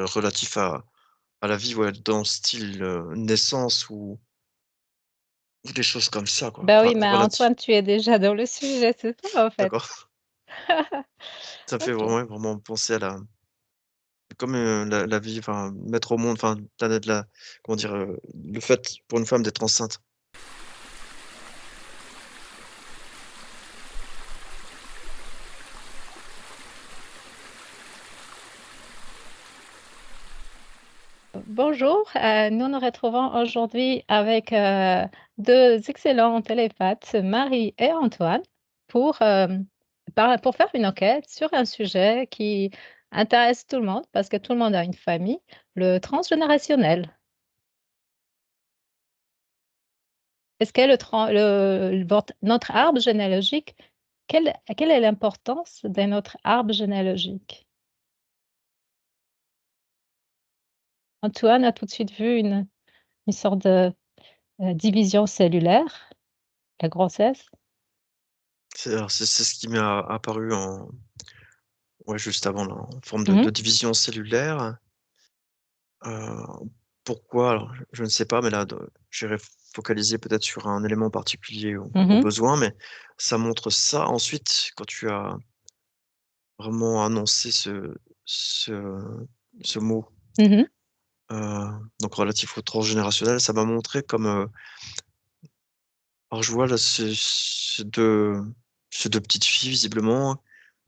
relatif à la vie, ouais, dans style, naissance ou des choses comme ça, quoi. Bah Enfin, oui, mais relatif Antoine, tu es déjà dans le sujet, c'est ça, en fait. d'accord. Ça me fait OK. vraiment penser à comme, la vie, enfin, mettre au monde, enfin, planète la comment dire? Le fait pour une femme d'être enceinte. Bonjour, nous nous retrouvons aujourd'hui avec, 2 excellents télépathes, Marie et Antoine, pour, pour faire une enquête sur un sujet qui intéresse tout le monde, parce que tout le monde a une famille, le transgénérationnel. Est-ce que notre arbre généalogique, quelle est l'importance de notre arbre généalogique? Antoine a tout de suite vu une sorte de, division cellulaire, la grossesse. C'est ce qui m'est apparu ouais, juste avant là, en forme de Mmh mh. division cellulaire. Heu, Pourquoi? Alors je ne sais pas, mais là j'irai focaliser peut-être sur un élément particulier au Mmh. besoin, mais ça montre ça. Ensuite, quand tu as vraiment annoncé ce mot, Mmh. donc relatif au transgénérationnel, ça m'a montré comme, alors je vois là ces 2 petites filles visiblement,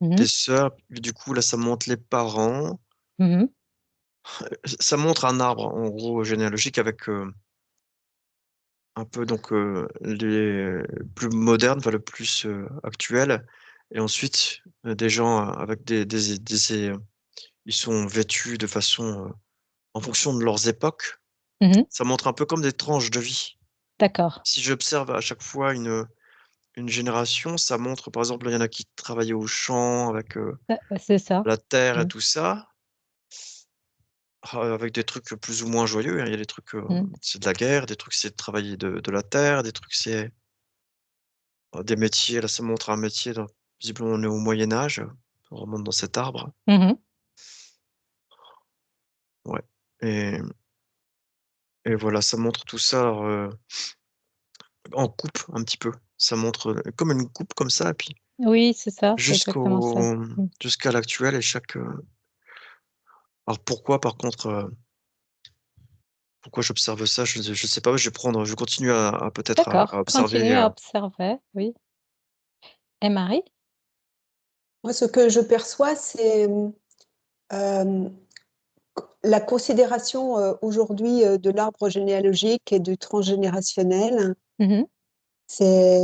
Mmh. des sœurs, du coup là ça montre les parents. Mmh. Ça montre un arbre en gros généalogique avec, un peu donc, les plus modernes, enfin le plus, actuel et ensuite, des gens, avec ils sont vêtus de façon, en fonction de leurs époques. Mmh. Ça montre un peu comme des tranches de vie. D'accord. Si j'observe à chaque fois une génération, ça montre par exemple, il y en a qui travaillaient au champ avec, C'est ça. la terre et Mmh. tout ça, avec des trucs plus ou moins joyeux, hein. Il y a des trucs, Mmh. c'est de la guerre, des trucs c'est de travailler de la terre, des trucs c'est des métiers, là, ça montre un métier dans visiblement on est au Moyen Âge, on remonte dans cet arbre. Mmh. Ouais et et voilà, ça montre tout ça alors, en coupe un petit peu. Ça montre, comme une coupe comme ça et puis Oui, c'est ça, c'est exactement ça. Mmh. jusqu'à l'actuel et alors pourquoi par contre, pourquoi j'observe ça? Je sais pas, je vais continuer à peut-être à D'accord, observer, continue à observer, oui. Et Marie? Moi, ce que je perçois, c'est la considération aujourd'hui de l'arbre généalogique et du transgénérationnel. Mmh. C'est,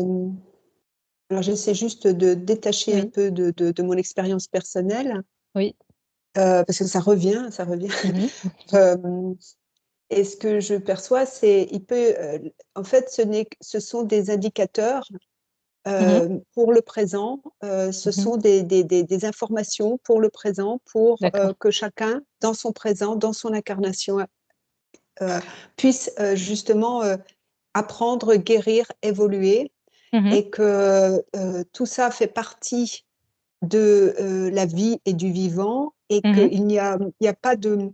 alors j'essaie juste de détacher un Oui, peu de mon expérience personnelle, oui. parce que ça revient, ça revient. Mmh mh. Euh, et ce que je perçois, c'est, en fait, ce sont des indicateurs Mmh. pour le présent, ce Mmh. sont des informations pour le présent, pour D'accord. que chacun, dans son présent, dans son incarnation, puisse justement apprendre, guérir, évoluer, Mmh. et que tout ça fait partie de la vie et du vivant, et Mmh. il y a pas de...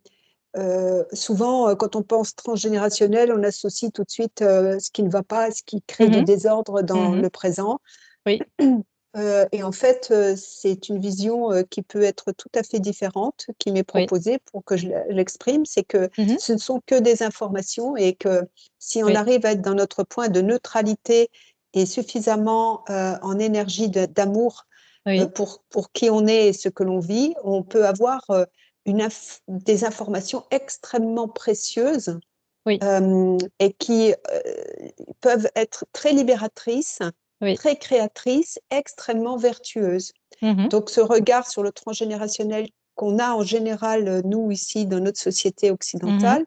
souvent, quand on pense transgénérationnel, on associe tout de suite ce qui ne va pas, ce qui crée du Mmh. désordre dans Mmh. le présent. Oui, Et en fait, c'est une vision qui peut être tout à fait différente, qui m'est oui. proposée pour que l'exprime. C'est que Mmh. ce ne sont que des informations, et que si on Oui, arrive à être dans notre point de neutralité et suffisamment en énergie d'amour oui. pour qui on est et ce que l'on vit, on peut avoir des informations extrêmement précieuses, Oui, et qui peuvent être très libératrices, oui. très créatrices, extrêmement vertueuses. Mmh. Donc ce regard sur le transgénérationnel qu'on a en général, nous, ici, dans notre société Mmh. occidentale,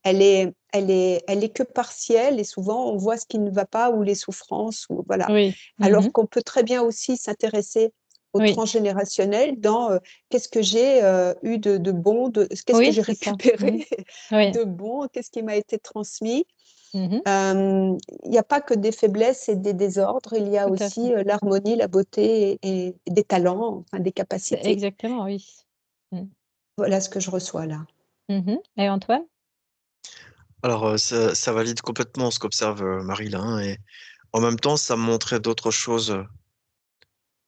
elle est que partielle, et souvent on voit ce qui ne va pas ou les souffrances, ou voilà. Oui. Mmh. Alors qu'on peut très bien aussi s'intéresser au Oui. transgénérationnel dans qu'est-ce que j'ai eu de bon, qu'est-ce que Oui, j'ai c'est ça. Mmh. récupéré Oui. de bon, qu'est-ce qui m'a été transmis. Mmh. Il n'y a pas que des faiblesses et des désordres, il y a Tout à fait. aussi l'harmonie, la beauté et des talents, enfin des C'est capacités. exactement, oui. Mmh. Voilà ce que je reçois là. Et Antoine? Alors, ça valide complètement ce qu'observe Marie là, hein, et en même temps, ça me montrait d'autres choses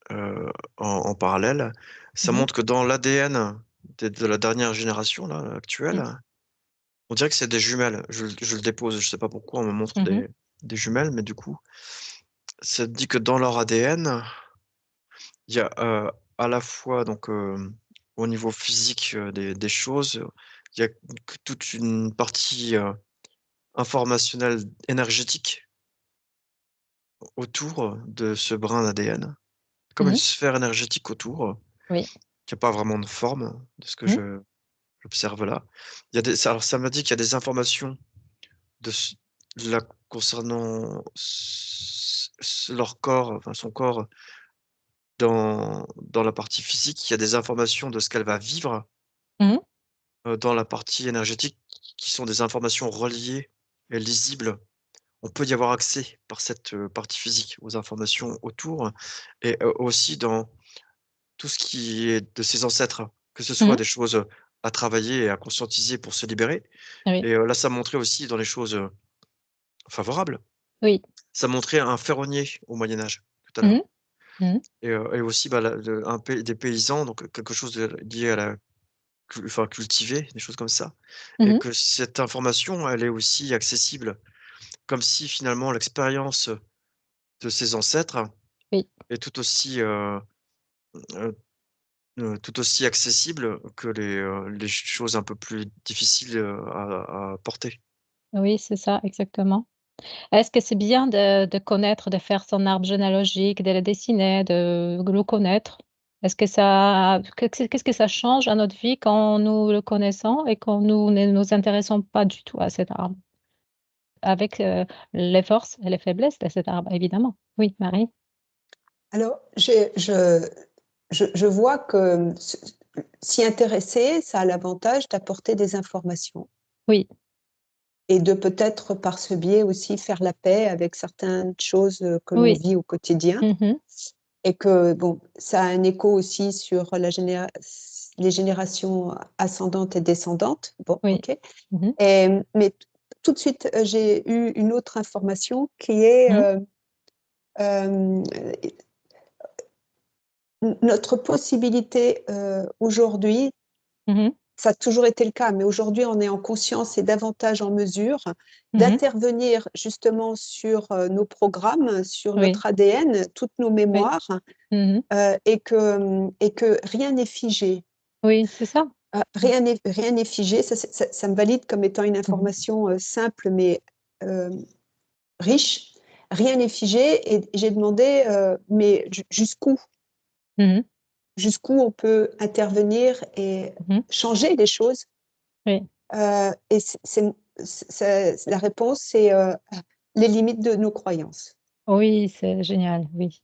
en parallèle. Ça Mmh montre que dans l'ADN de la dernière génération là, mh. actuelle, on dirait que c'est des jumelles. Je le dépose, je sais pas pourquoi on me montre Mmh. des jumelles, mais du coup, ça dit que dans leur ADN, il y a à la fois donc au niveau physique des choses, il y a que toute une partie informationnelle énergétique autour de ce brin d'ADN, comme une Mmh. sphère énergétique autour, Oui. qui a pas vraiment de forme, de ce que Mmh. j'observe là. Il y a alors ça m'a dit qu'il y a des informations de s là concernant leur corps, enfin son corps dans la partie physique. Il y a des informations de ce qu'elle va vivre, Mmh. dans la partie énergétique qui sont des informations reliées et lisibles. On peut y avoir accès par cette partie physique aux informations autour, et aussi dans tout ce qui est de ses ancêtres, que ce soit Mmh. des choses à travailler et à conscientiser pour se libérer. Oui. Et là, ça montrait aussi dans les choses favorables. Oui. Ça montrait un ferronnier au Moyen Âge, tout à Mmh. l'heure, Mmh. et aussi bah, des paysans, donc quelque chose lié à la enfin cultiver, des choses comme ça, et Mmh. que cette information, elle est aussi accessible, comme si finalement l'expérience de ses ancêtres Oui. est heu tout aussi accessible que les choses un peu plus difficiles à porter. Oui, c'est ça, exactement. Est-ce que c'est bien de connaître, de faire son arbre généalogique, de le dessiner, de le connaître? Est-ce que ça qu'est-ce que ça change à notre vie quand nous le connaissons et quand nous ne nous intéressons pas du tout à cet arbre? Avec, les forces et les faiblesses de cet arbre, évidemment. Oui, Marie? Alors, je vois que s'y intéresser, ça a l'avantage d'apporter des informations Oui, et de peut-être par ce biais aussi faire la paix avec certaines choses que l'on oui. vit au quotidien. Mmh. Et que bon, ça a un écho aussi sur les générations ascendantes et descendantes. Bon, Oui. OK. Mmh. Mais tout de suite, j'ai eu une autre information qui est, Mmh. hem, notre possibilité, aujourd'hui, Mmh. ça a toujours été le cas, mais aujourd'hui, on est en conscience et davantage en mesure Mmh. d'intervenir justement sur, nos programmes, sur Oui, notre ADN, toutes nos oui. mémoires, Mmh. et que rien n'est figé. Oui, c'est ça. Mmh. Rien n'est figé. Ça me valide comme étant une Mmh. information, simple mais, hem, riche. Rien n'est figé et j'ai demandé, mais jusqu'où? Mmh. Jusqu'où on peut intervenir et Mmh. changer les choses? Oui. Et la réponse, c'est, les limites de nos croyances, Oui, c'est génial, oui,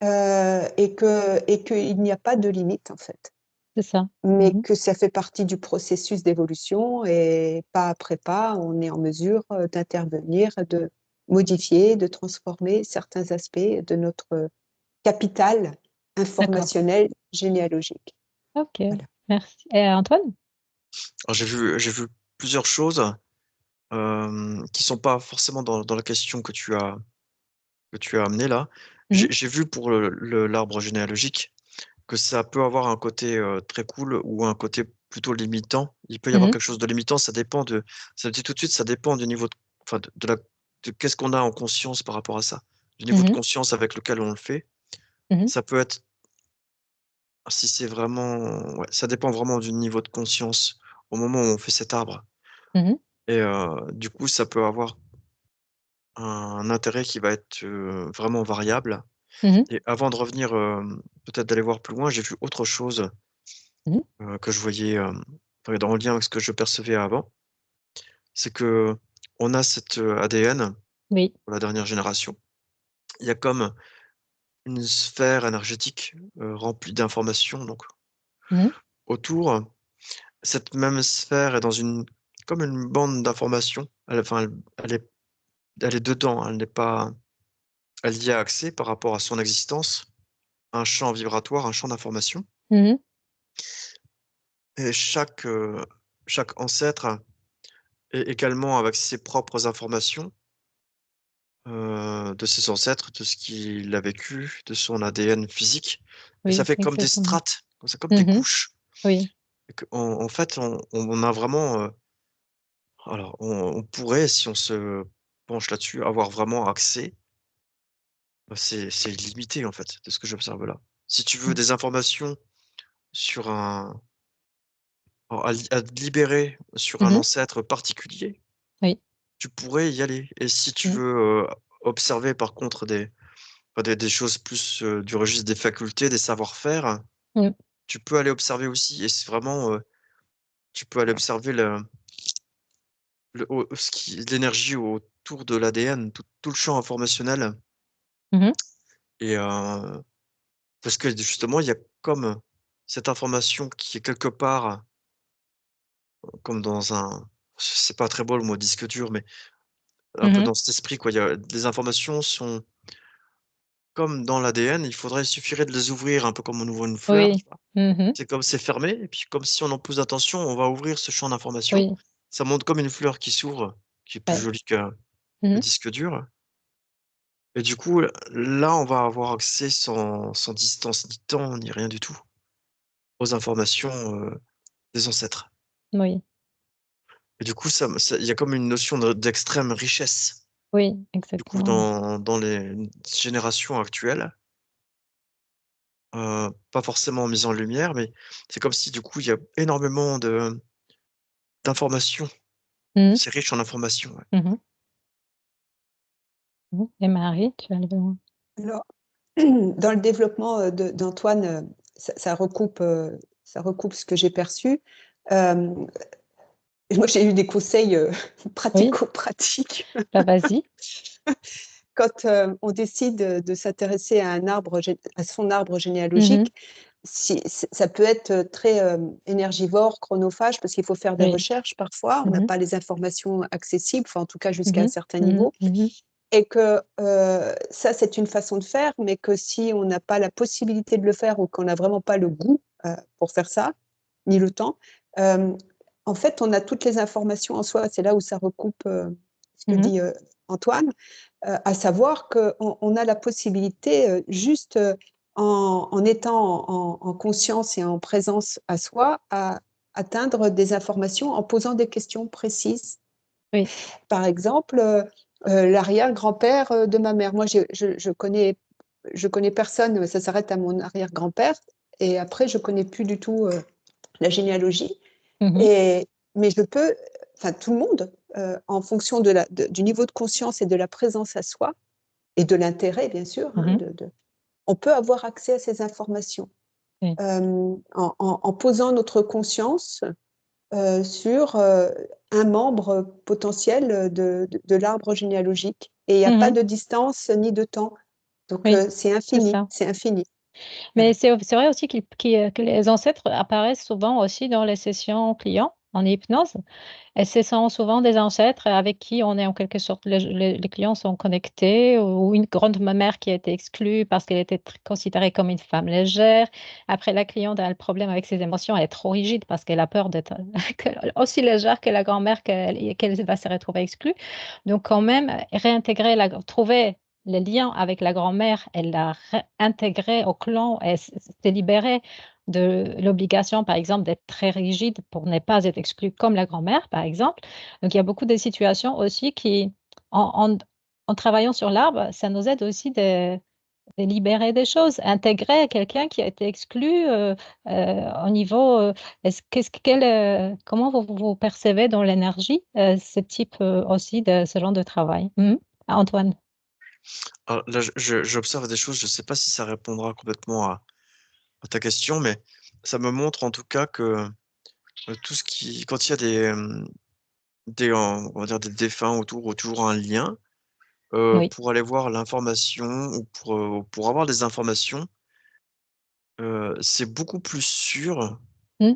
et qu'il n'y a pas de limite, en fait. c'est ça. Mais Mmh. que ça fait partie du processus d'évolution et pas après pas, on est en mesure, d'intervenir, de modifier, de transformer certains aspects de notre capital D'accord. informationnel généalogique. OK, Voilà. merci. Et Antoine? Alors j'ai vu plusieurs choses, qui sont pas forcément dans la question que tu as amenée là. Mmh. J'ai vu pour l'arbre généalogique que ça peut avoir un côté très cool ou un côté plutôt limitant. Il peut y avoir Mmh. quelque chose de limitant, ça me dit tout de suite, ça dépend du niveau enfin de qu'est-ce qu'on a en conscience par rapport à ça, du niveau de Mmh. conscience avec lequel on le fait. Mmh. Ça peut être, si c'est vraiment, ouais, ça dépend vraiment du niveau de conscience au moment où on fait cet arbre, Mmh. et du coup, ça peut avoir un intérêt qui va être vraiment variable. Mmh. Et avant de revenir, peut-être d'aller voir plus loin, j'ai vu autre chose Mmh. que je voyais enfin, dans le lien avec ce que je percevais avant. C'est que on a cet ADN Oui. pour la dernière génération. Il y a comme une sphère énergétique remplie d'informations donc Mmh. autour. Cette même sphère est dans comme une bande d'informations. Enfin, elle est dedans, elle n'est pas, elle y a accès par rapport à son existence, un champ vibratoire, un champ d'informations, Mmh. et chaque ancêtre est également avec ses propres informations, de ses ancêtres, de ce qu'il a vécu, de son ADN physique et ça Oui, fait comme des exactement. strates, comme ça, comme des Mmh. couches Oui. et qu'en fait, on a vraiment, alors on pourrait, si on se penche là-dessus, avoir vraiment accès, c'est illimité, en fait, de ce que j'observe là. Si tu veux Mmh. des informations sur un à te libérer sur un Mmh. ancêtre particulier, Oui. tu pourrais y aller et si tu Mmh. veux, observer par contre des choses plus, du registre des facultés, des savoir-faire, Mmh. tu peux aller observer aussi et c'est vraiment, tu peux aller observer l'énergie autour de l'ADN, tout le champ informationnel Mmh. et parce que justement, il y a comme cette information qui est quelque part, comme dans un c'est pas très beau le mot disque dur, mais un peu Mmh. dans cet esprit quoi. Il y a des informations sont comme dans l'ADN, il suffirait de les ouvrir un peu comme on ouvre une fleur, Oui. tu vois? Mmh. C'est comme c'est fermé et puis comme si on en pose attention, on va ouvrir ce champ d'information. Oui. Ça montre comme une fleur qui s'ouvre, qui est plus Ouais. jolie que le Mmh. disque dur et du coup, là, on va avoir accès sans distance ni temps, ni rien du tout, aux informations, des ancêtres Oui. et du coup, ça il y a comme une notion d'extrême richesse, Oui, du coup, exactement. dans les générations actuelles, pas forcément mises en lumière, mais c'est comme si, du coup, il y a énormément d'informations. Mmh. C'est riche en informations, ouais. Mmh. Mmh. Et Marie, tu as le Alors, dans le développement, d'Antoine, ça recoupe ce que j'ai perçu. Hem, Moi, j'ai eu des conseils, oui, pratico-pratiques. bah, vas-y. Quand, on décide, de s'intéresser à un arbre à son arbre Mmh. généalogique, si ça peut être, très, énergivore, chronophage, parce qu'il faut faire des Oui. recherches parfois. On n'a Mmh mh. pas les informations accessibles, enfin, en tout cas jusqu'à un Mmh. certain Mmh. niveau Mmh. et que, ça, c'est une façon de faire, mais que si on n'a pas la possibilité de le faire ou qu'on n'a vraiment pas le goût, pour faire ça, ni le temps, hem, en fait, on a toutes les informations en soi. C'est là où ça recoupe, ce que Mmh. dit, Antoine, à savoir qu'on a la possibilité, juste, en étant en conscience et en présence à soi, à atteindre des informations en posant des questions précises. Oui. Par exemple, l'arrière-grand-père, de ma mère. Moi, je connais personne, ça s'arrête à mon arrière-grand-père et après je connais plus du tout, la généalogie Mmh. et mais je peux enfin tout le monde, en fonction du niveau de conscience et de la présence à soi et de l'intérêt bien sûr, hein, Mmh. on peut avoir accès à ces informations, Oui. en posant notre conscience, sur, un membre potentiel, de l'arbre généalogique et il y a pas Mmh. de distance ni de temps. Donc, Oui, c'est c'est infini, ça. c'est infini. Mais Voilà. c'est vrai aussi que les ancêtres apparaissent souvent aussi dans les sessions clients en hypnose. Et ce sont souvent des ancêtres avec qui on est en quelque sorte les clients sont connectés ou une grand mère qui a été exclue parce qu'elle était considérée comme une femme légère. Après, la cliente a le problème avec ses émotions, elle est trop rigide parce qu'elle a peur d'être aussi légère que la grand-mère qu'elle va se retrouver exclue. Donc quand même, réintégrer, trouver le lien avec la grand-mère, elle l'a réintégrée au clan, elle s'est libérée de l'obligation, par exemple, d'être très rigide pour ne pas être exclu comme la grand-mère, par exemple. Donc il y a beaucoup de situations aussi qui, en en travaillant sur l'arbre, ça nous aide aussi de libérer des choses, intégrer quelqu'un qui a été exclu, au niveau, est-ce qu'est-ce quel, comment vous percevez dans l'énergie, ce type, aussi de ce genre de travail? Mmh. Antoine? Alors là, j'observe des choses, je sais pas si ça répondra complètement à ta question, mais ça me montre en tout cas que, tout ce qui quand il y a on va dire des défunts autour ou toujours un lien, Oui. pour aller voir l'information ou pour avoir des informations, c'est beaucoup plus sûr Mmh.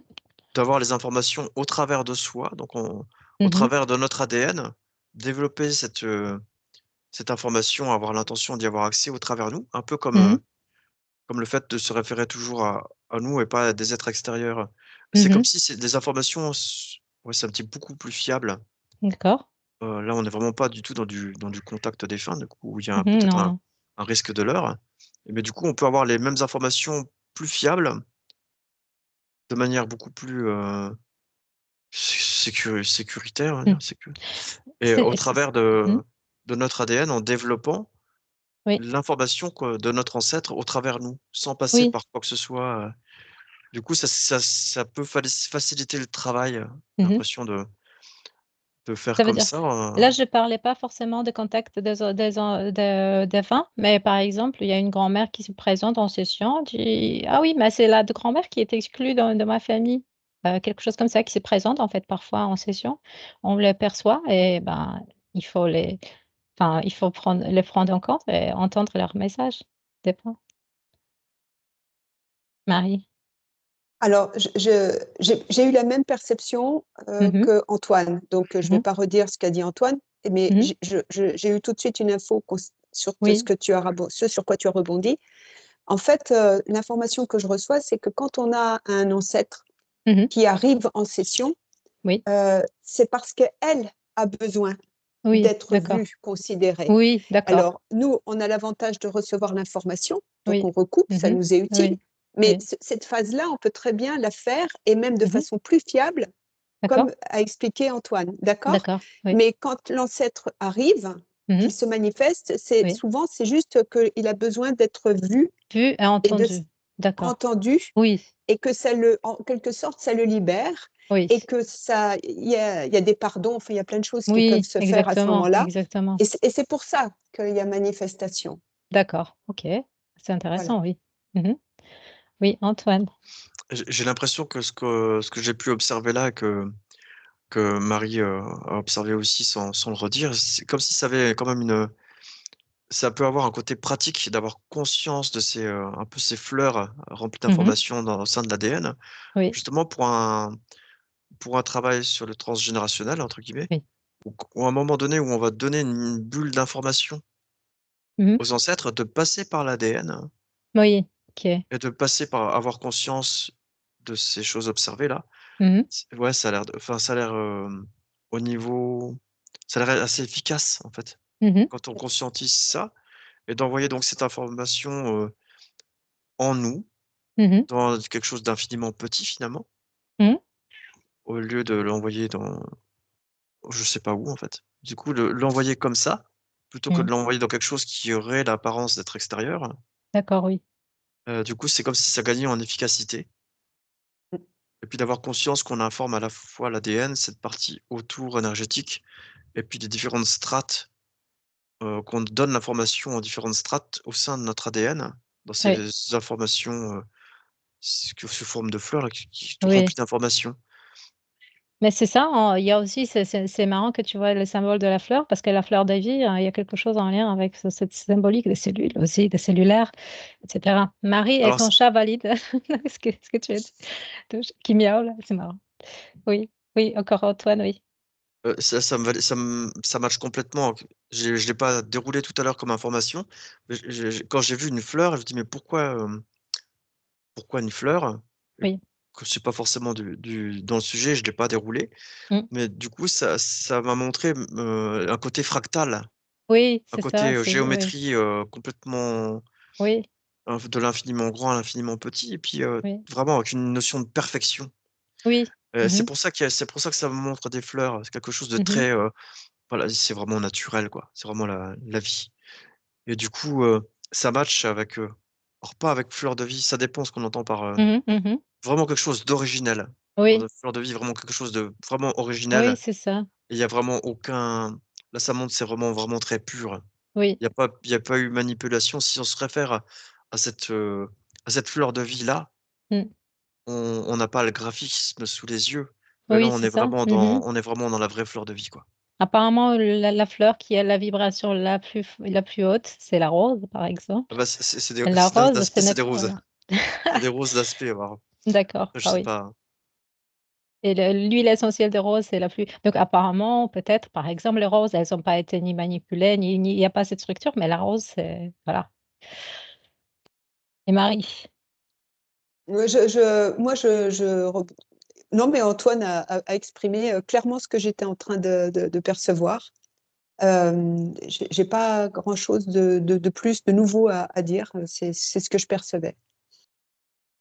d'avoir les informations au travers de soi, donc au Mmh mh. travers de notre ADN, développer cette information, avoir l'intention d'y avoir accès au travers nous, un peu Mmh. comme le fait de se référer toujours à nous et pas à des êtres extérieurs. C'est comme Mmh. si c'est des informations ouais, c'est un petit beaucoup plus fiable. D'accord. Là, on n'est vraiment pas du tout dans du contact défunt, du coup, où il y a Mmh. peut-être Non, un non. risque de leurre. Mais du coup, on peut avoir les mêmes informations plus fiables, de manière beaucoup plus, sécuritaire, on va Mmh. dire, et au C'est travers mmh. de notre ADN, en développant Oui, l'information de notre ancêtre au travers nous, sans passer oui. par quoi que ce soit. Du coup, ça peut faciliter le travail, j'ai Mmh. l'impression de faire Ça veut comme dire ça, là, je parlais pas forcément de contact des vins, mais par exemple, il y a une grand-mère qui se présente en session, dit: «Ah oui, mais c'est la de grand-mère qui est exclue de ma famille». Quelque chose comme ça qui se présente, en fait, parfois en session. On les perçoit et ben, il faut les il faut les prendre en compte et entendre leur message, des fois. Marie? Alors, j'ai eu la même perception Mmh. que Antoine. Donc, je ne vais Mmh. pas redire ce qu'a dit Antoine, mais Mmh. j'ai eu tout de suite une info sur Oui. ce sur quoi tu as rebondi. En fait, l'information que je reçois, c'est que quand on a un ancêtre Mmh. qui arrive en session, Oui. c'est parce qu'elle a besoin Oui, d'être d'accord. vue, considérée. Oui, d'accord. Alors, nous, on a l'avantage de recevoir l'information, donc Oui. on recoupe, ça Mmh. nous est utile. Oui, Mais oui. cette phase-là, on peut très bien la faire, et même de Mmh. façon plus fiable, D'accord, comme a expliqué Antoine, d'accord? d'accord, oui. Mais quand l'ancêtre arrive, Mmh. qu'il se manifeste, c'est Oui. souvent, c'est juste qu'il a besoin d'être vu Vu et et entendu. D'accord. entendu, Oui, et que en quelque sorte, ça le libère, oui. et que ça, il y a des pardons, enfin, il y a plein de choses qui peuvent Oui, se faire à ce exactement, moment-là. exactement. Et c'est pour ça qu'il y a manifestation. D'accord, OK. C'est Voilà. intéressant, oui. Mmh. Oui, Antoine? j'ai l'impression que ce que j'ai pu observer là, que Marie, a observé aussi sans le redire, c'est comme si ça avait quand même ça peut avoir un côté pratique d'avoir conscience de un peu ces fleurs, remplies Mmh. d'informations au sein de l'ADN, Oui, justement pour un travail sur le «transgénérationnel» entre guillemets, oui. ou à un moment donné où on va donner une bulle d'information Mmh. aux ancêtres, de passer par l'ADN Oui, OK. et de passer par avoir conscience de ces choses observées là. Mmh. Ouais, ça a l'air, au niveau ça a l'air assez efficace, en fait, Mmh. quand on conscientise ça, et d'envoyer donc cette information, en nous, Mmh. dans quelque chose d'infiniment petit finalement, Mmh. au lieu de l'envoyer dans je sais pas où, en fait. Du coup, l'envoyer comme ça, plutôt que Mmh. de l'envoyer dans quelque chose qui aurait l'apparence d'être extérieur, D'accord, oui. du coup, c'est comme si ça gagnait en efficacité, et puis d'avoir conscience qu'on informe à la fois l'ADN, cette partie autour énergétique, et puis des différentes strates. Qu'on donne l'information en différentes strates au sein de notre ADN, dans Oui, ces informations, sous forme de fleurs là, qui tout oui. remplies d'informations. Mais c'est ça, il y a aussi c'est marrant que tu vois le symbole de la fleur parce que la fleur de vie, il y a quelque chose en lien avec cette symbolique des cellules aussi, des cellulaires et cetera. Marie et Alors ton ç chat valide ce que tu as dit. Ton chat qui miaule, c'est marrant. Oui, oui, encore Antoine, oui. ça matche complètement. Je l'ai pas déroulé tout à l'heure comme information, mais quand j'ai vu une fleur, je me dis: «Mais pourquoi une fleur?» Et Oui. que c'est pas forcément du dans le sujet, je l'ai pas déroulé, Mmh. mais du coup ça m'a montré, un côté fractal, Oui, un c'est ça, côté, c'est oui, géométrie, complètement. oui, De l'infiniment grand à l'infiniment petit, et puis, oui, vraiment avec une notion de perfection. oui. C'est Mmh. pour ça c'est pour ça que ça me montre des fleurs, c'est quelque chose de Mmh. très, voilà, c'est vraiment naturel, quoi. C'est vraiment la vie, et du coup, ça match avec, alors pas avec fleur de vie, ça dépend ce qu'on entend par, Mmh mh. Mmh. vraiment quelque chose d'originel. Oui, Fleur de vie, vraiment quelque chose de vraiment oui, originel, c'est ça. et il y a vraiment aucun là, ça montre, c'est vraiment, vraiment très pur. Oui. Il y a pas eu manipulation. Si on se réfère à cette fleur de vie-là, Mmh. on n'a pas le graphisme sous les yeux, mais là, Oui, c'est ça. Mmh. on est vraiment dans la vraie fleur de vie, quoi. Apparemment, la fleur qui a la vibration la plus haute, c'est la rose, par exemple. Ah bah, c'est des La rose, ce d'aspect, c'est n'est des pas roses. voilà. C'est des roses d'aspect, alors D'accord, je ah sais oui pas. et l'huile essentielle de rose, c'est la plus donc apparemment, peut-être, par exemple, les roses, elles ont pas été ni manipulées, ni il y a pas cette structure, mais la rose, c'est voilà et Marie? Moi, je non, mais Antoine a exprimé clairement ce que j'étais en train de percevoir. J'ai pas grand-chose de plus, de nouveau à dire. C'est ce que je percevais.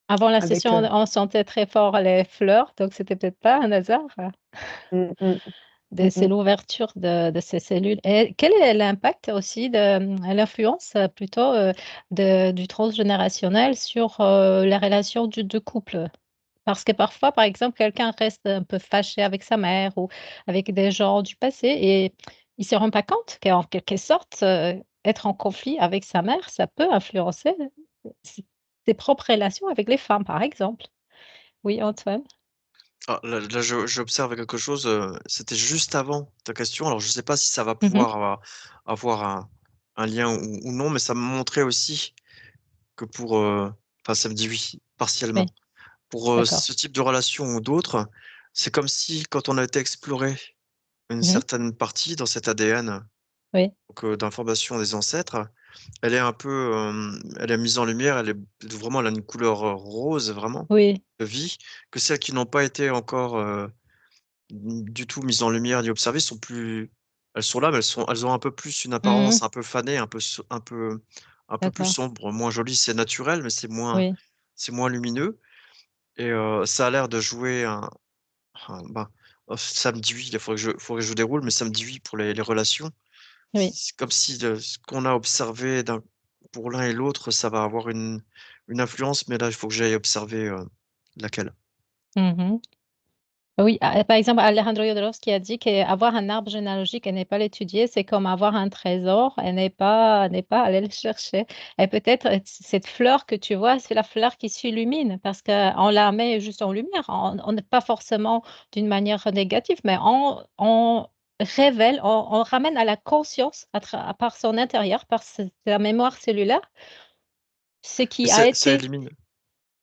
Avant la Avec, session, on sentait très fort les fleurs, donc c'était peut-être pas un hasard. mm, mm, C'est mm. l'ouverture de ces cellules. Et quel est l'impact aussi l'influence plutôt du transgénérationnel sur les relations de couple? Parce que parfois, par exemple, quelqu'un reste un peu fâché avec sa mère ou avec des gens du passé et il ne se rend pas compte qu'en quelque sorte, être en conflit avec sa mère, ça peut influencer ses propres relations avec les femmes, par exemple. Oui, Antoine? Ah, là, j'observe quelque chose, c'était juste avant ta question, alors je sais pas si ça va Mmh. pouvoir avoir un lien ou non, mais ça me montrait aussi que enfin, ça me dit oui, Oui, partiellement. Pour, d'accord. ce type de relation ou d'autres, c'est comme si quand on a été explorer une Mmh. certaine partie dans cet ADN, Oui, donc, d'information des ancêtres, elle est un peu, elle est mise en lumière, elle a une couleur, rose vraiment, oui. de vie, que celles qui n'ont pas été encore, du tout mises en lumière ni observées elles sont là, mais elles ont un peu plus une Mmh. apparence un peu fanée, un peu plus D'accord. sombre, moins jolie. C'est naturel, mais Oui. c'est moins lumineux et ça a l'air de jouer ben, ça me dit oui, il faudrait que je déroule, mais ça me dit oui pour les relations. Oui. C'est comme si ce qu'on a observé pour l'un et l'autre, ça va avoir une influence, mais là, il faut que j'aille observer, laquelle. Mmh. Oui, par exemple, Alejandro Jodorowsky a dit qu'avoir un arbre généalogique et ne pas l'étudier, c'est comme avoir un trésor et n'est pas aller le chercher. Et peut-être, cette fleur que tu vois, c'est la fleur qui s'illumine parce qu'on la met juste en lumière. On n'est pas forcément d'une manière négative, mais on révèle, on ramène à la conscience par son intérieur, par la mémoire cellulaire, ce Mais qui a ça été élimine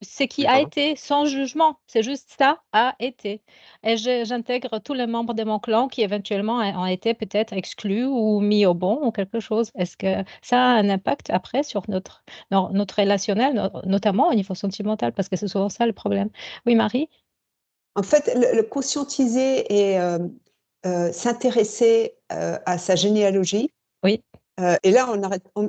ce qui oui, a pardon? été sans jugement, c'est juste ça a été et j'intègre tous les membres de mon clan qui éventuellement ont été peut-être exclus ou mis au ban ou quelque chose. Est-ce que ça a un impact après sur notre relationnel, notamment au niveau sentimental? Parce que c'est souvent ça le problème. Oui, Marie? En fait, le conscientiser et s'intéresser à sa généalogie. Oui, Et là,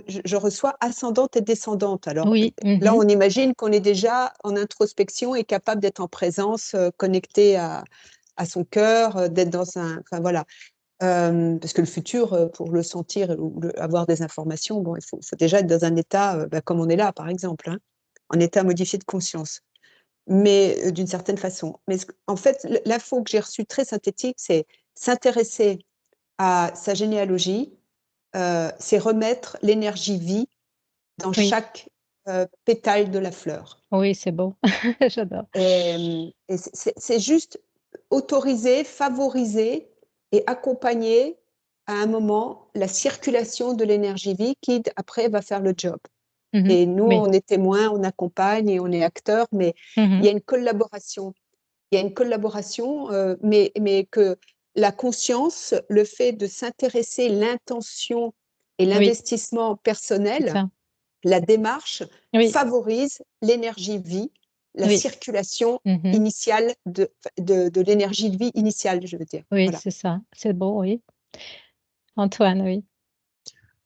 je reçois ascendante et descendante. Alors oui, là, mmh. on imagine qu'on est déjà en introspection et capable d'être en présence, connecté à son cœur, d'être dans un. Enfin voilà. Parce que le futur, pour le sentir ou avoir des informations, bon, il faut déjà être dans un état, comme on est là, par exemple, hein, en état modifié de conscience. Mais d'une certaine façon. Mais en fait, l'info que j'ai reçue très synthétique, c'est s'intéresser à sa généalogie, c'est remettre l'énergie vie dans Oui, chaque pétale de la fleur. oui, c'est beau. J'adore. Et c'est juste autoriser, favoriser et accompagner à un moment la circulation de l'énergie vie qui, après, va faire le job. Mmh. Et nous, Oui. on est témoins, on accompagne et on est acteurs, mais il Mmh. y a une collaboration. Il y a une collaboration, mais que la conscience, le fait de s'intéresser, l'intention et Oui, l'investissement c'est personnel, ça. la démarche Oui, favorise l'énergie vie, la oui. circulation Mmh. initiale de l'énergie de vie initiale, je veux dire. Oui, Voilà. c'est ça. C'est beau, oui. Antoine, oui.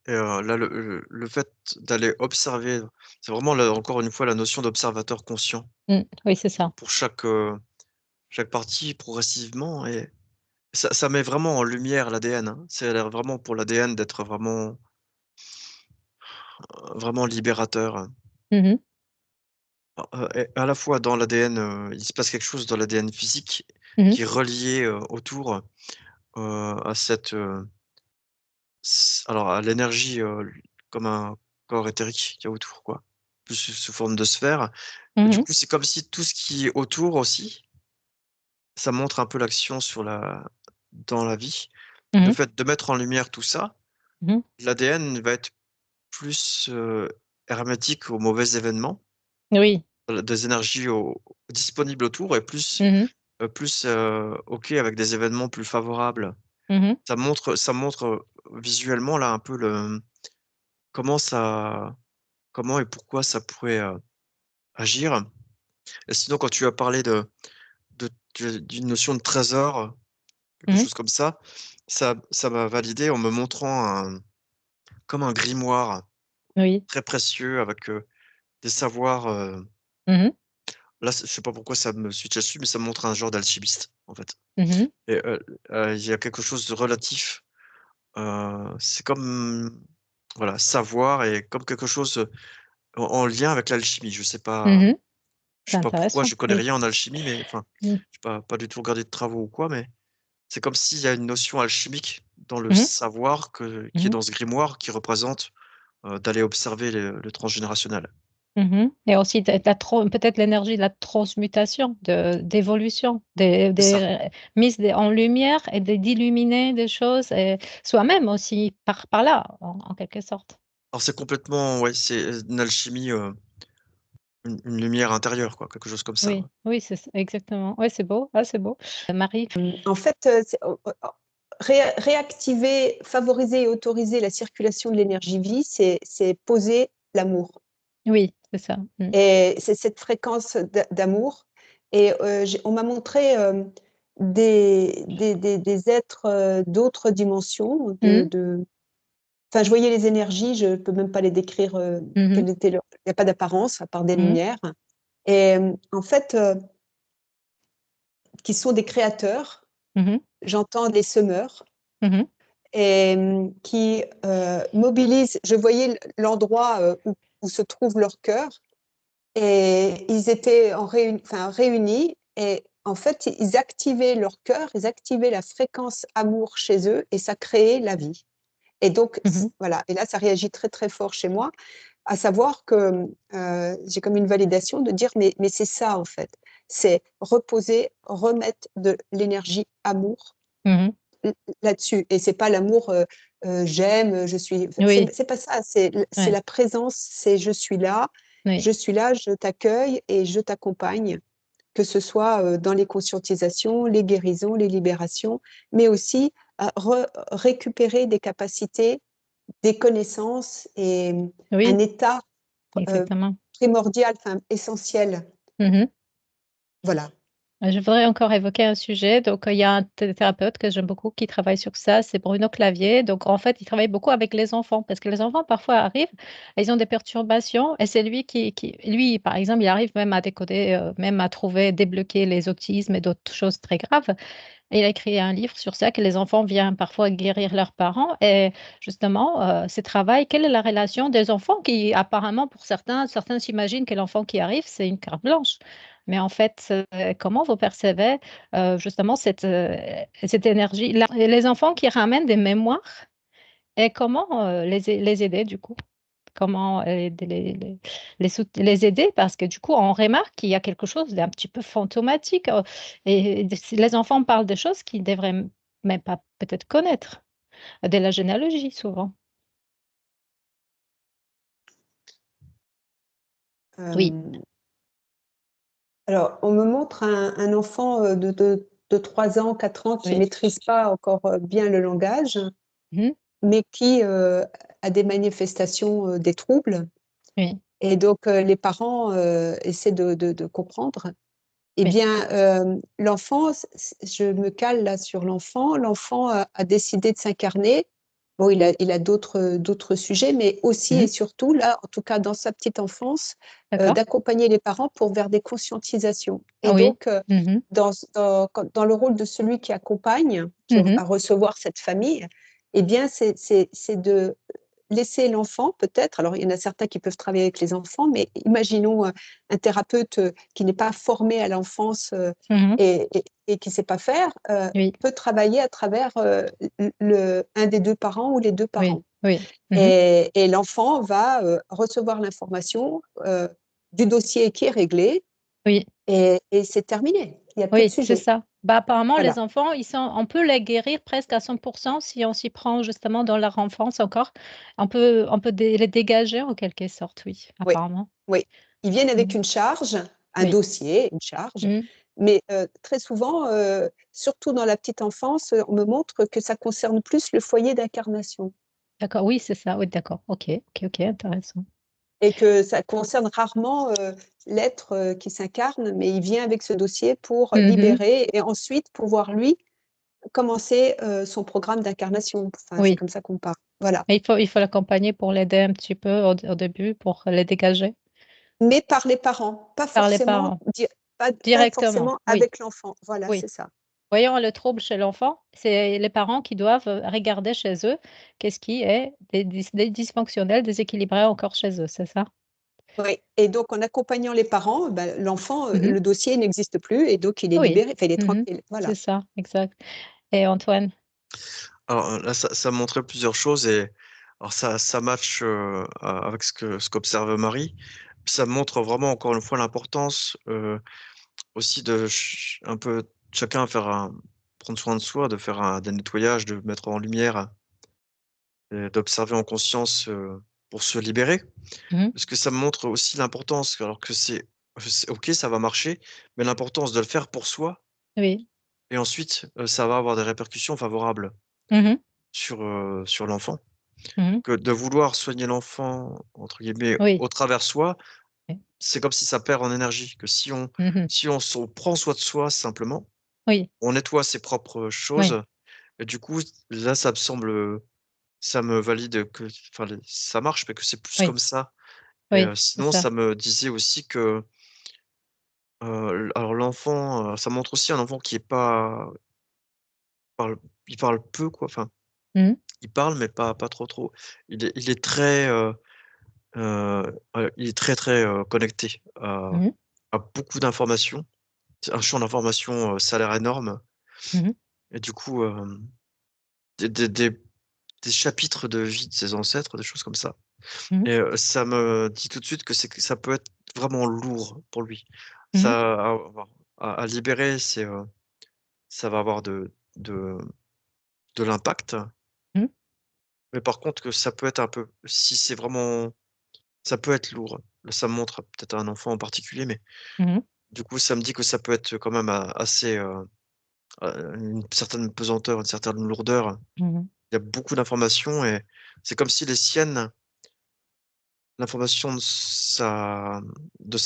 Et là, le fait d'aller observer, c'est vraiment là, encore une fois, la notion d'observateur conscient Oui, c'est ça. pour chaque partie progressivement et ça met vraiment en lumière l'ADN, hein. C'est l'air vraiment pour l'ADN d'être vraiment libérateur. Mmh. Et à la fois dans l'ADN, il se passe quelque chose dans l'ADN physique Mmh. qui est relié, autour, à cette, alors à l'énergie, comme un corps éthérique qu'il y a autour quoi, plus sous forme de sphère et du Mmh. coup, c'est comme si tout ce qui est autour aussi, ça montre un peu l'action dans la vie. Le Mmh. fait de mettre en lumière tout ça, Mmh. l'ADN va être plus, hermétique aux mauvais événements, Oui. des énergies disponibles autour et Mmh. OK avec des événements plus favorables. Mmh. Ça montre, visuellement là un peu comment ça comment et pourquoi ça pourrait, agir et sinon quand tu as parlé de d'une notion de trésor, quelque Mmh. chose comme ça. Ça m'a validé en me montrant comme un grimoire Oui. très précieux avec, des savoirs, Mmh mh. là, je sais pas pourquoi ça me switch là-dessus, mais ça me montre un genre d'alchimiste, en fait. Mmh. Et il y a quelque chose de relatif, c'est comme, voilà, savoir et comme quelque chose, en lien avec l'alchimie. Mmh. Je C'est sais pas pourquoi, intéressant, je connais oui. rien en alchimie, mais enfin, Mmh. j'ai pas du tout regardé de travaux ou quoi, mais c'est comme s'il y a une notion alchimique dans le Mmh. savoir qui est Mmh. dans ce grimoire qui représente, d'aller observer le transgénérationnel. Mmh. Et aussi de la tran peut-être l'énergie de la transmutation, d'évolution, C'est ça. mise en lumière et d'illuminer des choses et soi-même aussi par là, en quelque sorte. Alors c'est complètement, ouais, c'est une alchimie, une lumière intérieure quoi, quelque chose comme ça, ouais. Oui, oui, c'est ç exactement. Ouais, c'est beau, ah, c'est beau. Marie? En fait, c'est réactiver, favoriser et autoriser la circulation de l'énergie vie, c'est poser l'amour Oui, c'est ça. Mmh. et c'est cette fréquence d'amour et on m'a montré, des êtres, d'autres dimensions Mmh. enfin, je voyais les énergies, je peux même pas les décrire, Mmh mh. quelle était leur il y a pas d'apparence à part des Mmh. lumières et en fait, qui sont des créateurs. Mmh. J'entends les semeurs Mmh. et qui, mobilisent je voyais l'endroit, où se trouve leur cœur et ils étaient réunis et en fait, ils activaient leur cœur, ils activaient la fréquence amour chez eux et ça créait la vie et donc Mmh. voilà et là, ça réagit très, très fort chez moi, à savoir que, j'ai comme une validation de dire: «Mais c'est ça, en fait». C'est reposer, remettre de l'énergie amour Mmh. là-dessus et c'est pas l'amour, j'aime, je suis Oui, c'est pas ça, c'est ouais, la présence, c'est oui, je suis là, je t'accueille et je t'accompagne, que ce soit, dans les conscientisations, les guérisons, les libérations, mais aussi à récupérer des capacités, des connaissances et un oui, état, heu, exactement. primordial, enfin essentiel. Mmh. Voilà. Je voudrais encore évoquer un sujet. Donc, il y a un thérapeute que j'aime beaucoup qui travaille sur ça, c'est Bruno Clavier. Donc, en fait, il travaille beaucoup avec les enfants parce que les enfants, parfois, arrivent, ils ont des perturbations et c'est lui lui, par exemple, il arrive même à décoder, même à trouver, débloquer les autismes et d'autres choses très graves. Et il a écrit un livre sur ça, que les enfants viennent parfois guérir leurs parents et justement, ce travail, quelle est la relation des enfants qui apparemment pour certains s'imaginent que l'enfant qui arrive, c'est une carte blanche. Mais en fait, comment vous percevez, justement cette énergie? Les enfants qui ramènent des mémoires et comment, les aider du coup? Comment aider les aider? Parce que du coup, on remarque qu'il y a quelque chose d'un petit peu fantomatique, et les enfants parlent de choses qu'ils devraient même pas peut-être connaître, de la généalogie souvent. Oui, Hem, alors on me montre un enfant, de 3 ans, 4 ans qui oui. maîtrise pas encore, bien le langage, Mmh. mais qui, a des manifestations, des troubles Oui, et donc les parents, essaient de comprendre. Eh oui. bien, l'enfant, je me cale là sur l'enfant. L'enfant a décidé de s'incarner. Bon, il a d'autres sujets, mais aussi et Mmh. surtout, là, en tout cas dans sa petite enfance, D'accord. d'accompagner les parents pour vers des conscientisations et Oui. donc, Mmh. dans le rôle de celui qui accompagne, qui Mmh. va recevoir cette famille, eh bien, c'est de laisser l'enfant peut-être alors il y en a certains qui peuvent travailler avec les enfants, mais imaginons, un thérapeute, qui n'est pas formé à l'enfance, Mmh. et qui ne sait pas faire, Oui, peut travailler à travers, un des 2 parents ou les 2 oui, parents oui. Mmh. et l'enfant va, recevoir l'information, du dossier qui est réglé Oui. et c'est terminé. Il y a plus de Oui, c'est sujet. ça. Bah, apparemment, Voilà. les enfants, on peut les guérir presque à 100% si on s'y prend justement dans leur enfance encore. On peut les dégager en quelque sorte, oui, Oui, apparemment. oui. Ils viennent avec Mmh. une charge, un Oui. dossier, une charge, Mmh. mais très souvent, surtout dans la petite enfance, on me montre que ça concerne plus le foyer d'incarnation. D'accord, oui, c'est ça, oui, d'accord. OK, OK, OK, intéressant. Et que ça concerne rarement l'être qui s'incarne, mais il vient avec ce dossier pour libérer et ensuite pouvoir, lui, commencer son programme d'incarnation. Enfin, c'est Oui. comme ça qu'on parle. Voilà. Mais il faut l'accompagner pour l'aider un petit peu au début, pour les dégager Mais par les parents, pas par les forcément, parents, pas directement. forcément Oui, avec l'enfant. Voilà, oui. c'est ça. Voyons le trouble chez l'enfant, c'est les parents qui doivent regarder chez eux qu'est-ce qui est des dysfonctionnels, déséquilibrés encore chez eux, c'est ça? Oui. Et donc, en accompagnant les parents, ben, l'enfant, Mmh. le dossier n'existe plus et donc il est Oui. libéré, enfin, il est Mmh. tranquille. Voilà. C'est ça, exact. Et Antoine? Alors, là, ça montrait plusieurs choses et alors ça match, avec ce qu'observe Marie. Ça montre vraiment encore une fois l'importance, aussi de un peu chacun prendre soin de soi, de faire des nettoyages, de mettre en lumière et d'observer en conscience, pour se libérer. Mmh. Parce que ça me montre aussi l'importance, alors que c'est OK, ça va marcher, mais l'importance de le faire pour soi Oui. et ensuite, ça va avoir des répercussions favorables Mmh. sur l'enfant. Mmh. Que de vouloir «soigner l'enfant» entre guillemets Oui. au travers soi, Oui. c'est comme si ça perd en énergie. Que Mmh. si on prend soin de soi simplement, Oui, on nettoie ses propres oui, choses et du coup, là, ça me valide que enfin les ça marche, mais que c'est plus oui, comme ça et oui, c'est sinon ça. ça me disait aussi que, alors l'enfant, ça montre aussi un enfant qui est pas parle il parle peu quoi, enfin, Mmh. il parle mais pas trop. Il est très, il est très, très, connecté Mmh. à beaucoup d'informations. C'est un champ d'informations, ça a l'air énorme Mmh. et du coup, des des des des chapitres de vie de ses ancêtres, des choses comme ça Mmh. et ça me dit tout de suite que ça peut être vraiment lourd pour lui. Mmh. Ça à avoir à libérer, ça va avoir de l'impact, Mmh. mais par contre que ça peut être un peu si c'est vraiment ça peut être lourd. Là, ça me montre peut-être un enfant en particulier, mais Mmh. du coup, ça me dit que ça peut être quand même assez, une certaine pesanteur, une certaine lourdeur. Mmh. Il y a beaucoup d'informations et c'est comme si les siennes, l'information de sa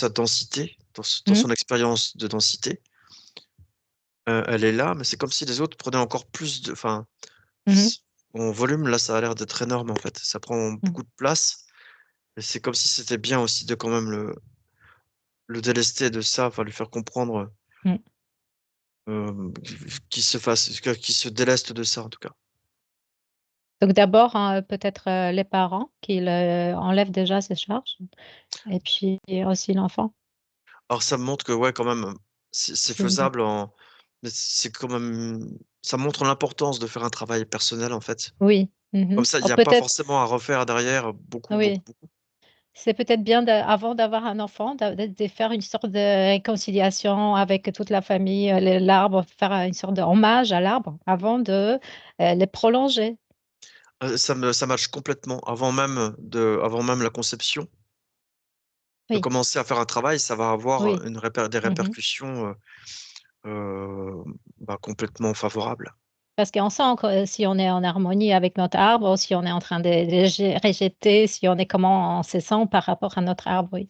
densité, dans Mmh. son expérience de densité, elle est là, mais c'est comme si les autres prenaient encore plus enfin, Mmh. en volume, là, ça a l'air d'être énorme, en fait. Ça prend Mmh. beaucoup de place et c'est comme si c'était bien aussi de quand même le délester de ça, enfin, lui faire comprendre, Mmh. qu'il se déleste de ça, en tout cas. Donc d'abord, hein, peut-être, les parents qui enlèvent déjà ces charges et puis aussi l'enfant. Alors ça me montre que ouais, quand même, c'est Mmh mh. faisable mais c'est quand même ça montre l'importance de faire un travail personnel, en fait. Oui. Mmh. Comme ça, il Oh y a pas peut-être forcément à refaire derrière beaucoup, beaucoup, oui, beaucoup. c'est peut-être bien avant d'avoir un enfant, de faire une sorte de réconciliation avec toute la famille, l'arbre, faire une sorte de hommage à l'arbre avant de, les prolonger. Ça matche complètement. Avant même la conception, de Oui, commencer à faire un travail, ça va avoir oui. des Mmh. répercussions, heu, bah, complètement favorables. Parce qu'on sent que si on est en harmonie avec notre arbre, si on est en train de rejeter, si on est comment on se sent par rapport à notre arbre, oui.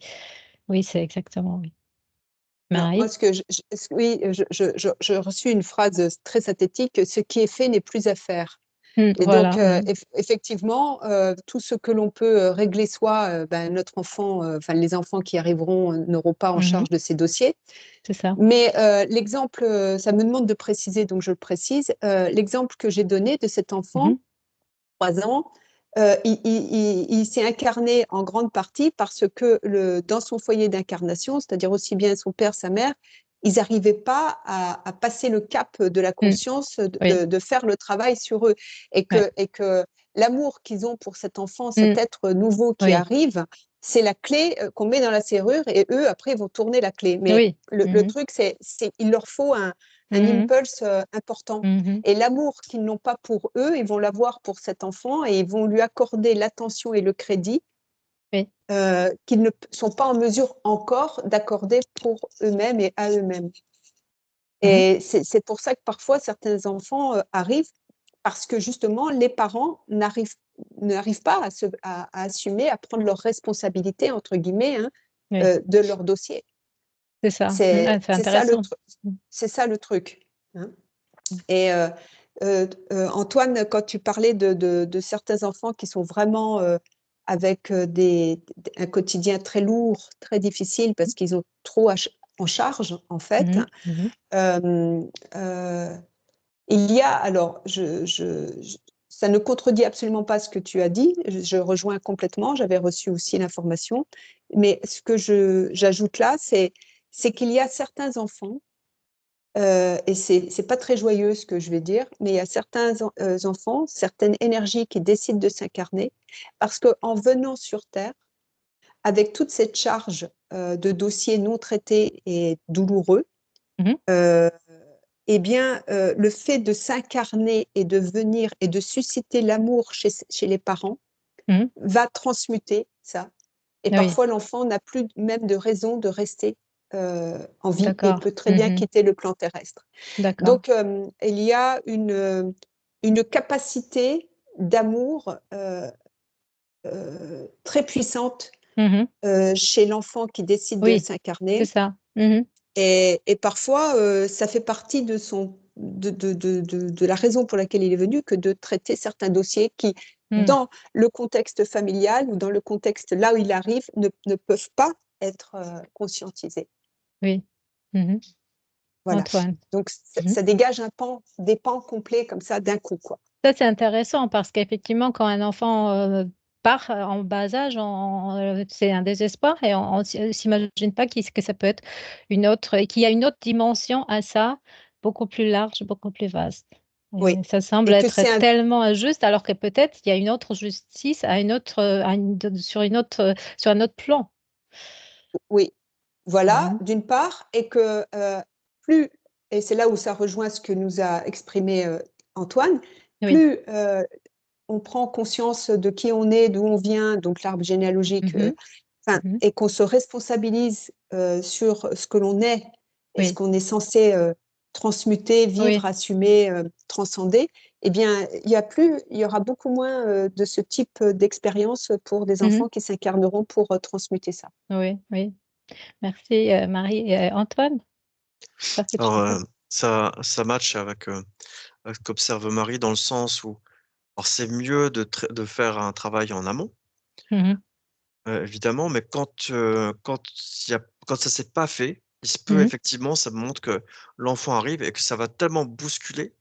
Oui, c'est exactement, oui. Alors moi, Marie? ce que oui, je reçus une phrase très synthétique: «Ce qui est fait n'est plus à faire». Mmh, Et donc, voilà. Mmh. effectivement, tout ce que l'on peut, régler soi, ben, notre enfant, enfin les enfants qui arriveront, n'auront pas en Mmh. charge de ces dossiers. C'est ça. Mais, l'exemple, ça me demande de préciser, donc je le précise, l'exemple que j'ai donné de cet enfant, Mmh. 3 ans, il s'est incarné en grande partie parce que dans son foyer d'incarnation, c'est-à-dire aussi bien son père, sa mère, ils n'arrivaient pas à passer le cap de la Mmh. conscience, Oui, de faire le travail sur eux ouais. et que l'amour qu'ils ont pour cet enfant, cet Mmh. être nouveau qui Oui, arrive, c'est la clé, qu'on met dans la serrure et eux, après, ils vont tourner la clé. Mais oui. le Mmh. truc, c'est il leur faut un Mmh mh. impulse, important. Mmh. Et l'amour qu'ils n'ont pas pour eux, ils vont l'avoir pour cet enfant et ils vont lui accorder l'attention et le crédit, Oui. qu'ils ne sont pas en mesure encore d'accorder pour eux-mêmes et à eux-mêmes. Mmh. Et c'est pour ça que parfois certains enfants, arrivent parce que justement les parents n'arrivent n'arrivent pas à assumer, à prendre leurs responsabilités, entre guillemets, hein, Oui, de leur dossier. c'est ça. C'est Ah, c'est c'est ça le intéressant. c'est ça le truc, hein. Mm. Et Antoine, quand tu parlais de certains enfants qui sont vraiment avec un quotidien très lourd, très difficile, parce qu'ils ont trop en charge, en fait, Mhm, mhm, il y a, alors, ça ne contredit absolument pas ce que tu as dit, je rejoins complètement, j'avais reçu aussi l'information, mais ce que j'ajoute là, c'est qu'il y a certains enfants, et c'est pas très joyeux ce que je vais dire, mais il y a certains enfants, certaines énergies qui décident de s'incarner, parce qu'en venant sur Terre, avec toute cette charge de dossiers non traités et douloureux, mhm. eh bien, le fait de s'incarner et de venir et de susciter l'amour chez les parents Mhm. va transmuter ça. Et Oui, parfois, l'enfant n'a plus même de raison de rester en vie et d'accord. peut très bien Mhm. quitter le plan terrestre. D'accord. Donc, il y a une capacité d'amour très puissante Mhm. chez l'enfant qui décide de Oui, c'est s'incarner. ça. Mhm. Et parfois, ça fait partie de la raison pour laquelle il est venu que de traiter certains dossiers qui, Mhm. dans le contexte familial ou dans le contexte là où il arrive, ne peuvent pas être conscientisés. Oui. Mhm. Voilà. Antoine. Donc, Mhm. ça dégage des pans complets comme ça d'un coup, quoi. Ça, c'est intéressant parce qu'effectivement, quand un enfant part en bas âge, c'est un désespoir et on ne s'imagine pas que ça peut être qu'il y a une autre dimension à ça, beaucoup plus large, beaucoup plus vaste. Oui. Et ça semble Et que être c'est tellement injuste, alors que peut-être il y a une autre justice sur un autre plan. oui, voilà, Mhm. d'une part, et que plus, et c'est là où ça rejoint ce que nous a exprimé Antoine, Oui. plus on prend conscience de qui on est, d'où on vient, donc l'arbre généalogique, Mhm. Mhm. et qu'on se responsabilise sur ce que l'on est et ce Oui. qu'on est censé transmuter, vivre, Oui. assumer, transcender, eh bien, il y aura beaucoup moins de ce type d'expérience pour des Mhm. enfants qui s'incarneront pour transmuter ça. Oui. Oui. Merci, Marie. Et Antoine, pas quelque Alors, chose. ça match avec ce qu'observe Marie dans le sens où alors c'est mieux de faire un travail en amont, Mhm. évidemment, mais quand ça s'est pas fait, il se peut Mhm. effectivement, ça montre que l'enfant arrive et que ça va tellement bousculer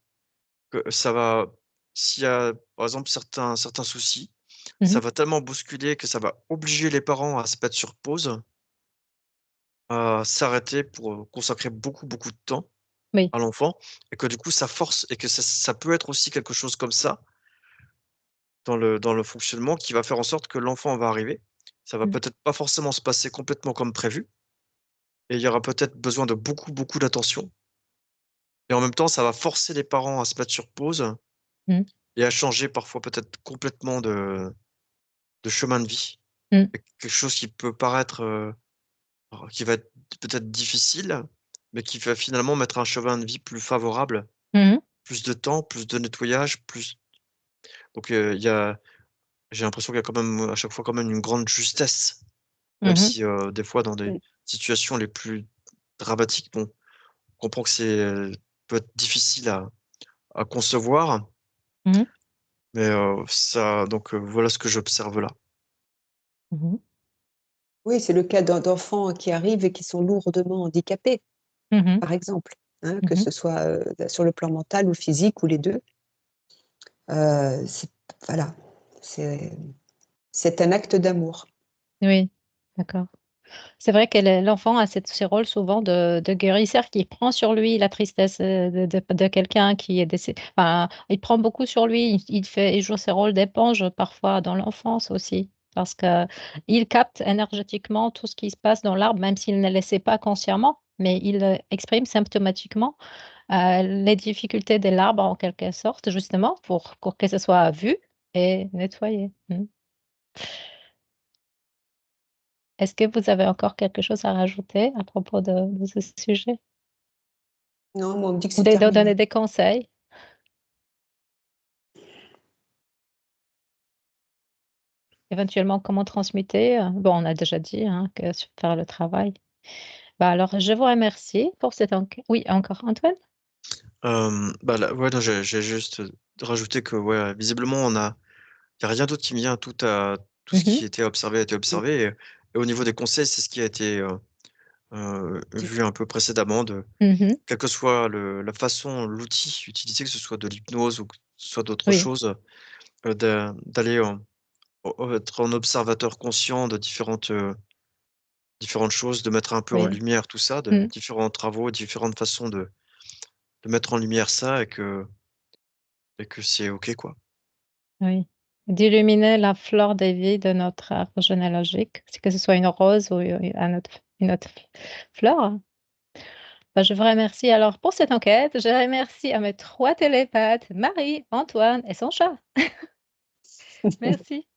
que ça va s'il y a, par exemple, certains soucis, ça Mhm. va tellement bousculer que ça va obliger les parents à se mettre sur pause, à s'arrêter pour, consacrer beaucoup, beaucoup de temps Oui. à l'enfant et que du coup ça force et que ça peut être aussi quelque chose comme ça dans le fonctionnement qui va faire en sorte que l'enfant va arriver. Ça va Mhm. peut-être pas forcément se passer complètement comme prévu et il y aura peut-être besoin de beaucoup, beaucoup d'attention et en même temps, ça va forcer les parents à se mettre sur pause Mhm. et à changer parfois peut-être complètement de chemin de vie. Mhm. Et quelque chose qui peut paraître, qui va être peut-être difficile, mais qui va finalement mettre un chemin de vie plus favorable. Mhm. Plus de temps, plus de nettoyage, plus donc j'ai l'impression qu'il y a quand même, à chaque fois quand même une grande justesse, même Mhm. si, des fois dans des Mm. situations les plus dramatiques, bon, on comprend que peut être difficile à concevoir, Mhm. mais, ça donc, voilà ce que j'observe là. Mhm. Oui, c'est le cas d'enfants qui arrivent et qui sont lourdement handicapés, Mhm. par exemple, hein, que Mhm. ce soit sur le plan mental ou physique ou les deux. C'est, voilà, c'est c'est un acte d'amour. Oui, d'accord. C'est vrai que l'enfant a ce rôle souvent de guérisseur qui prend sur lui la tristesse de quelqu'un qui est décédé. Enfin, il prend beaucoup sur lui. Il joue ce rôle d'éponge parfois dans l'enfance aussi. Parce que il capte énergétiquement tout ce qui se passe dans l'arbre, même s'il ne le sait pas consciemment, mais il exprime symptomatiquement les difficultés de l'arbre en quelque sorte, justement, pour que ce soit vu et nettoyé. Mm. Est-ce que vous avez encore quelque chose à rajouter à propos de ce sujet? Non, moi, on me dit que Ou c'est de donner terminé. des conseils? éventuellement comment transmuter. Bon, on a déjà dit que faire le travail. Bah, alors, je vous remercie pour cette enquête. Oui, encore Antoine? Bah, là, ouais, non, j'ai juste rajouté que, ouais, visiblement, il y a rien d'autre qui me vient. Tout ce Mhm, qui était observé a été Mm. observé et au niveau des conseils, c'est ce qui a été, Dit. vu un peu précédemment mhm, quelle que soit l'outil utilisé, que ce soit de l'hypnose ou que ce soit d'autres oui, choses, d'aller être en observateur conscient de différentes choses, de mettre un peu en oui, lumière tout ça, de mm, différents travaux, différentes façons de mettre en lumière ça et que c'est OK, quoi. oui. D'illuminer la flore de vie de notre arbre généalogique, que ce soit une rose ou une autre fleur. Bah, je vous remercie alors pour cette enquête. Je remercie à mes 3 télépathes, Marie, Antoine et son chat. Merci.